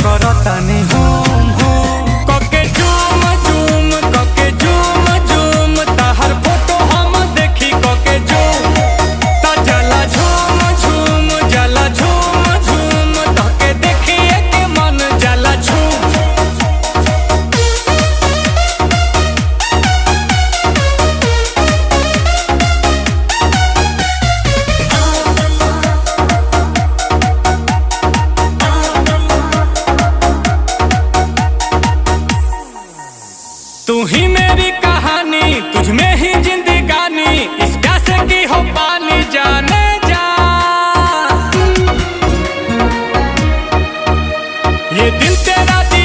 करतानी home home कके झूम झूम कके झूम झूम ताहर फोटो हम देखी कके झूम ता जला झूम झूम जला झूम झूम तके देखिए के मन जला झूम। तू ही मेरी कहानी तुझ में ही जिंदगी